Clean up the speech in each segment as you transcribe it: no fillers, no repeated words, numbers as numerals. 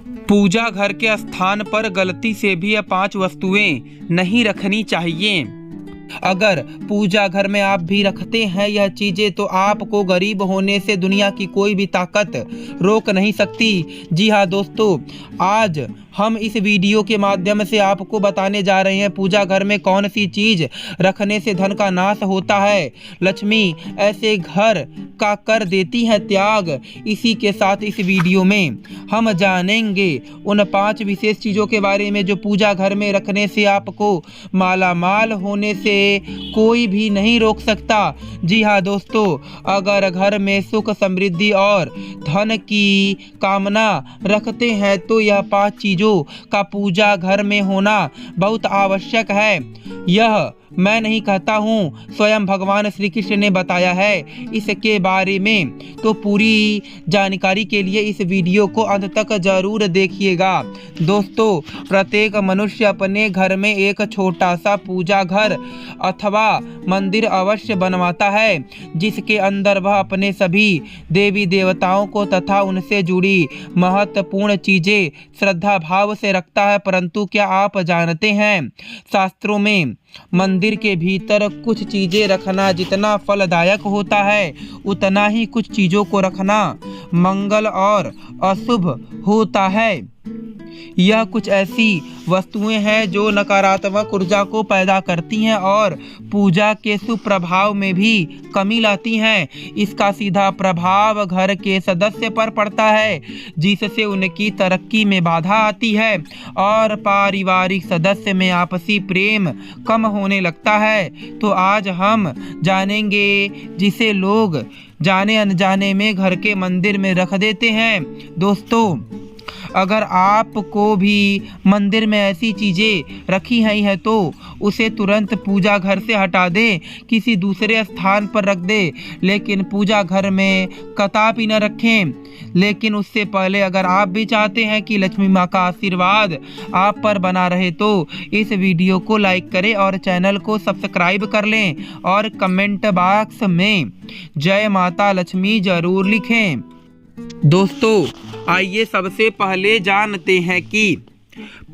पूजा घर के स्थान पर गलती से भी यह 5 वस्तुएं नहीं रखनी चाहिए। अगर पूजा घर में आप भी रखते हैं यह चीजें तो आपको गरीब होने से दुनिया की कोई भी ताकत रोक नहीं सकती। जी हाँ दोस्तों, आज हम इस वीडियो के माध्यम से आपको बताने जा रहे हैं पूजा घर में कौन सी चीज रखने से धन का नाश होता है, लक्ष्मी ऐसे घर का कर देती है त्याग। इसी के साथ इस वीडियो में हम जानेंगे उन 5 विशेष चीज़ों के बारे में जो पूजा घर में रखने से आपको मालामाल होने से कोई भी नहीं रोक सकता। जी हाँ दोस्तों, अगर घर में सुख समृद्धि और धन की कामना रखते हैं तो यह 5 चीज़ों का पूजा घर में होना बहुत आवश्यक है। यह मैं नहीं कहता हूँ, स्वयं भगवान श्री कृष्ण ने बताया है इसके बारे में। तो पूरी जानकारी के लिए इस वीडियो को अंत तक जरूर देखिएगा। दोस्तों, प्रत्येक मनुष्य अपने घर में एक छोटा सा पूजा घर अथवा मंदिर अवश्य बनवाता है, जिसके अंदर वह अपने सभी देवी देवताओं को तथा उनसे जुड़ी महत्वपूर्ण चीजें श्रद्धा भाव से रखता है। परंतु क्या आप जानते हैं, शास्त्रों में मंदिर के भीतर कुछ चीजें रखना जितना फलदायक होता है उतना ही कुछ चीजों को रखना मंगल और अशुभ होता है। यह कुछ ऐसी वस्तुएं हैं जो नकारात्मक ऊर्जा को पैदा करती हैं और पूजा के शुभ प्रभाव में भी कमी लाती हैं। इसका सीधा प्रभाव घर के सदस्य पर पड़ता है, जिससे उनकी तरक्की में बाधा आती है और पारिवारिक सदस्य में आपसी प्रेम कम होने लगता है। तो आज हम जानेंगे जिसे लोग जाने अनजाने में घर के मंदिर में रख देते हैं। दोस्तों, अगर आपको भी मंदिर में ऐसी चीज़ें रखी हैं तो उसे तुरंत पूजा घर से हटा दें, किसी दूसरे स्थान पर रख दें, लेकिन पूजा घर में कदापि न रखें। लेकिन उससे पहले अगर आप भी चाहते हैं कि लक्ष्मी माँ का आशीर्वाद आप पर बना रहे तो इस वीडियो को लाइक करें और चैनल को सब्सक्राइब कर लें और कमेंट बॉक्स में जय माता लक्ष्मी जरूर लिखें। दोस्तों, आइए सबसे पहले जानते हैं कि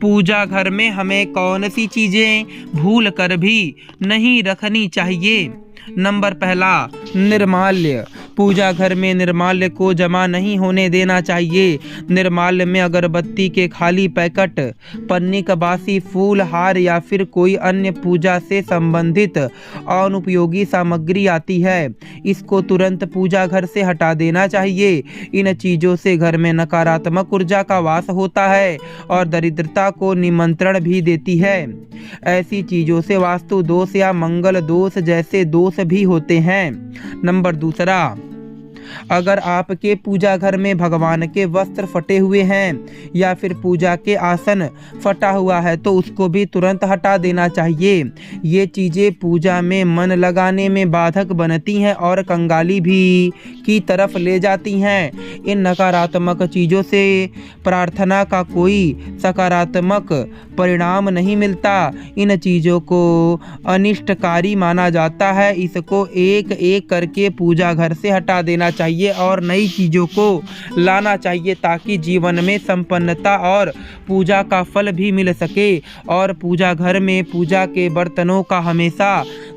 पूजा घर में हमें कौन सी चीज़ें भूल कर भी नहीं रखनी चाहिए। नंबर पहला, निर्माल्य। पूजा घर में निर्माल्य को जमा नहीं होने देना चाहिए। निर्माल्य में अगरबत्ती के खाली पैकेट, पन्नी का बासी फूल, हार या फिर कोई अन्य पूजा से संबंधित अनुपयोगी सामग्री आती है। इसको तुरंत पूजा घर से हटा देना चाहिए। इन चीज़ों से घर में नकारात्मक ऊर्जा का वास होता है और दरिद्रता को निमंत्रण भी देती है। ऐसी चीज़ों से वास्तु दोष या मंगल दोष जैसे दोष भी होते हैं। नंबर दूसरा, अगर आपके पूजा घर में भगवान के वस्त्र फटे हुए हैं या फिर पूजा के आसन फटा हुआ है तो उसको भी तुरंत हटा देना चाहिए। ये चीज़ें पूजा में मन लगाने में बाधक बनती हैं और कंगाली भी की तरफ ले जाती हैं। इन नकारात्मक चीज़ों से प्रार्थना का कोई सकारात्मक परिणाम नहीं मिलता। इन चीज़ों को अनिष्टकारी माना जाता है। इसको एक एक करके पूजा घर से हटा देना चाहिए और नई चीज़ों को लाना चाहिए ताकि जीवन में संपन्नता और पूजा का फल भी मिल सके। और पूजा घर में पूजा के बर्तनों का हमेशा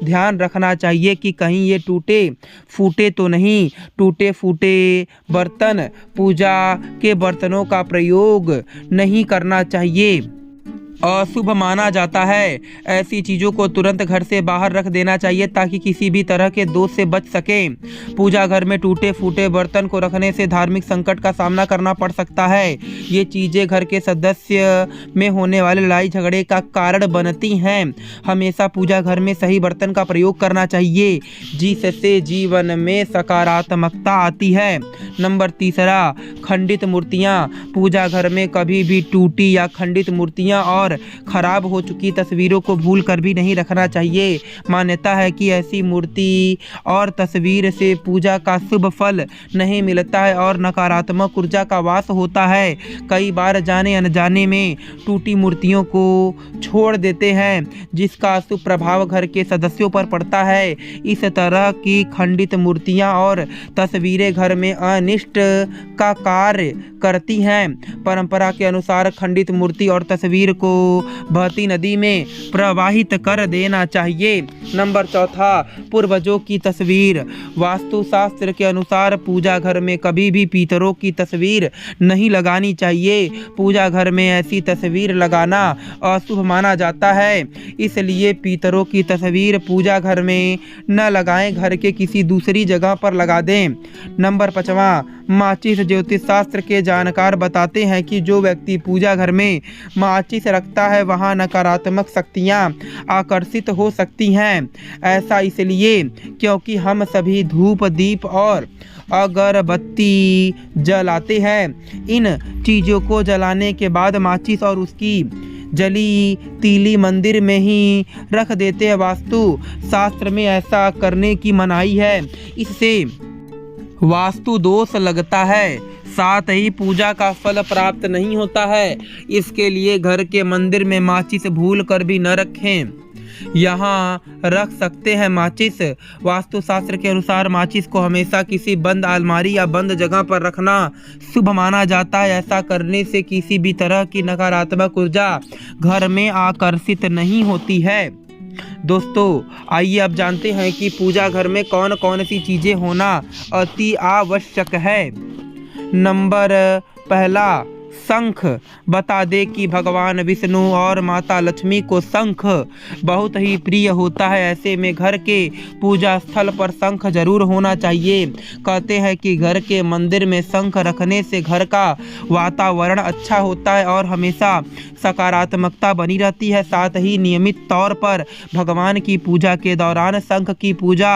ध्यान रखना चाहिए कि कहीं ये टूटे फूटे तो नहीं। टूटे फूटे बर्तन, पूजा के बर्तनों का प्रयोग नहीं करना चाहिए, अशुभ माना जाता है। ऐसी चीज़ों को तुरंत घर से बाहर रख देना चाहिए ताकि किसी भी तरह के दोष से बच सकें। पूजा घर में टूटे फूटे बर्तन को रखने से धार्मिक संकट का सामना करना पड़ सकता है। ये चीज़ें घर के सदस्य में होने वाले लड़ाई झगड़े का कारण बनती हैं। हमेशा पूजा घर में सही बर्तन का प्रयोग करना चाहिए जिससे जीवन में सकारात्मकता आती है। नंबर तीसरा, खंडित मूर्तियाँ। पूजा घर में कभी भी टूटी या खंडित मूर्तियाँ और और खराब हो चुकी तस्वीरों को भूल कर भी नहीं रखना चाहिए। मान्यता है कि ऐसी मूर्ति और तस्वीर से पूजा का शुभ फल नहीं मिलता है और नकारात्मक ऊर्जा का वास होता है। कई बार जाने अनजाने में टूटी मूर्तियों को छोड़ देते हैं जिसका अशुभ प्रभाव घर के सदस्यों पर पड़ता है। इस तरह की खंडित मूर्तियां और तस्वीरें घर में अनिष्ट का कार्य करती हैं। परंपरा के अनुसार खंडित मूर्ति और तस्वीर को बहती नदी में प्रवाहित कर देना चाहिए। नंबर 4, पूर्वजों की तस्वीर। वास्तुशास्त्र के अनुसार पूजा घर में कभी भी पितरों की तस्वीर नहीं लगानी चाहिए। पूजा घर में ऐसी तस्वीर लगाना अशुभ माना जाता है, इसलिए पितरों की तस्वीर पूजा घर में न लगाएं, घर के किसी दूसरी जगह पर लगा दें। नंबर 5, माचिस। ज्योतिष शास्त्र के जानकार बताते हैं कि जो व्यक्ति पूजा घर में माचिस रखता है वहां नकारात्मक शक्तियां आकर्षित हो सकती हैं। ऐसा इसलिए क्योंकि हम सभी धूप, दीप और अगरबत्ती जलाते हैं। इन चीज़ों को जलाने के बाद माचिस और उसकी जली तीली मंदिर में ही रख देते हैं। वास्तु शास्त्र में ऐसा करने की मनाही है, इससे वास्तु दोष लगता है, साथ ही पूजा का फल प्राप्त नहीं होता है। इसके लिए घर के मंदिर में माचिस भूल कर भी न रखें, यहाँ रख सकते हैं माचिस। वास्तुशास्त्र के अनुसार माचिस को हमेशा किसी बंद अलमारी या बंद जगह पर रखना शुभ माना जाता है। ऐसा करने से किसी भी तरह की नकारात्मक ऊर्जा घर में आकर्षित नहीं होती है। दोस्तों, आइए अब जानते हैं कि पूजा घर में कौन कौन सी चीज़ें होना अति आवश्यक है। नंबर 1, शंख। बता दे कि भगवान विष्णु और माता लक्ष्मी को शंख बहुत ही प्रिय होता है। ऐसे में घर के पूजा स्थल पर शंख जरूर होना चाहिए। कहते हैं कि घर के मंदिर में शंख रखने से घर का वातावरण अच्छा होता है और हमेशा सकारात्मकता बनी रहती है। साथ ही नियमित तौर पर भगवान की पूजा के दौरान शंख की पूजा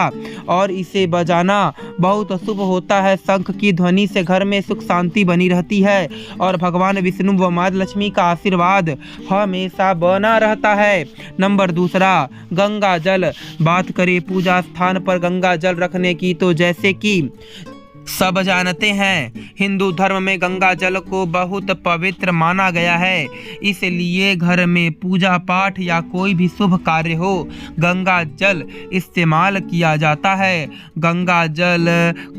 और इसे बजाना बहुत शुभ होता है। शंख की ध्वनि से घर में सुख शांति बनी रहती है और भगवान विष्णु व माता लक्ष्मी का आशीर्वाद हमेशा बना रहता है। नंबर 2, गंगा जल। बात करें पूजा स्थान पर गंगा जल रखने की तो जैसे कि सब जानते हैं, हिंदू धर्म में गंगा जल को बहुत पवित्र माना गया है। इसलिए घर में पूजा पाठ या कोई भी शुभ कार्य हो गंगा जल इस्तेमाल किया जाता है। गंगा जल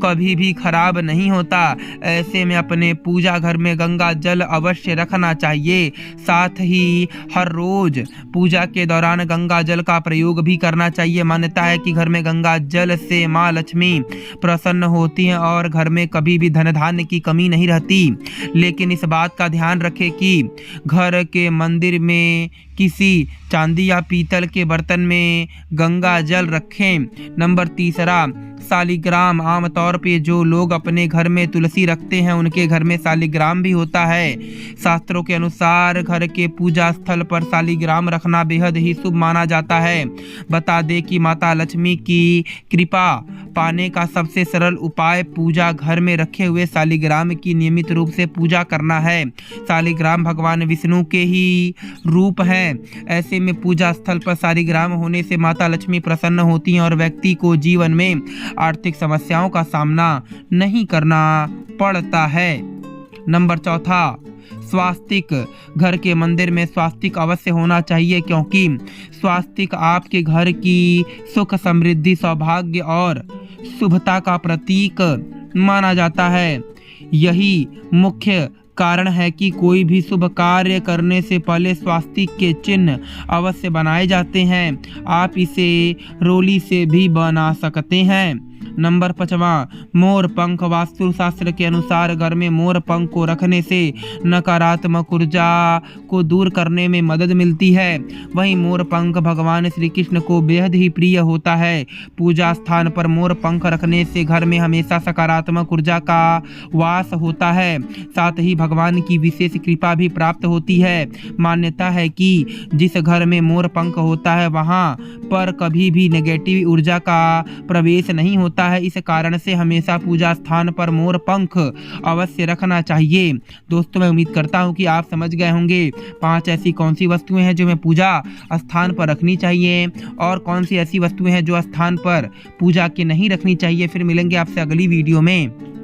कभी भी खराब नहीं होता। ऐसे में अपने पूजा घर में गंगा जल अवश्य रखना चाहिए। साथ ही हर रोज पूजा के दौरान गंगा जल का प्रयोग भी करना चाहिए। मान्यता है कि घर में गंगा जल से माँ लक्ष्मी प्रसन्न होती हैं और घर में कभी भी धन धान्य की कमी नहीं रहती। लेकिन इस बात का ध्यान रखें कि घर के मंदिर में किसी चांदी या पीतल के बर्तन में गंगा जल रखें। नंबर 3, शालिग्राम। आमतौर पे जो लोग अपने घर में तुलसी रखते हैं उनके घर में शालिग्राम भी होता है। शास्त्रों के अनुसार घर के पूजा स्थल पर शालिग्राम रखना बेहद ही शुभ माना जाता है। बता दें कि माता लक्ष्मी की कृपा पाने का सबसे सरल उपाय पूजा घर में रखे हुए शालिग्राम की नियमित रूप से पूजा करना है। शालिग्राम भगवान विष्णु के ही रूप हैं। ऐसे में पूजा स्थल पर शालिग्राम होने से माता लक्ष्मी प्रसन्न होती हैं और व्यक्ति को जीवन में आर्थिक समस्याओं का सामना नहीं करना पड़ता है। नंबर 4, स्वास्तिक। घर के मंदिर में स्वास्तिक अवश्य होना चाहिए क्योंकि स्वास्तिक आपके घर की सुख, समृद्धि, सौभाग्य और शुभता का प्रतीक माना जाता है। यही मुख्य कारण है कि कोई भी शुभ कार्य करने से पहले स्वास्तिक के चिन्ह अवश्य बनाए जाते हैं। आप इसे रोली से भी बना सकते हैं। नंबर 5, मोर पंख। वास्तुशास्त्र के अनुसार घर में मोर पंख को रखने से नकारात्मक ऊर्जा को दूर करने में मदद मिलती है। वहीं मोर पंख भगवान श्री कृष्ण को बेहद ही प्रिय होता है। पूजा स्थान पर मोर पंख रखने से घर में हमेशा सकारात्मक ऊर्जा का वास होता है। साथ ही भगवान की विशेष कृपा भी प्राप्त होती है। मान्यता है कि जिस घर में मोर पंख होता है वहाँ पर कभी भी नेगेटिव ऊर्जा का प्रवेश नहीं होता होता है। इस कारण से हमेशा पूजा स्थान पर मोर पंख अवश्य रखना चाहिए। दोस्तों, मैं उम्मीद करता हूँ कि आप समझ गए होंगे 5 ऐसी कौन सी वस्तुएं हैं जो हमें पूजा स्थान पर रखनी चाहिए और कौन सी ऐसी वस्तुएं हैं जो स्थान पर पूजा के नहीं रखनी चाहिए। फिर मिलेंगे आपसे अगली वीडियो में।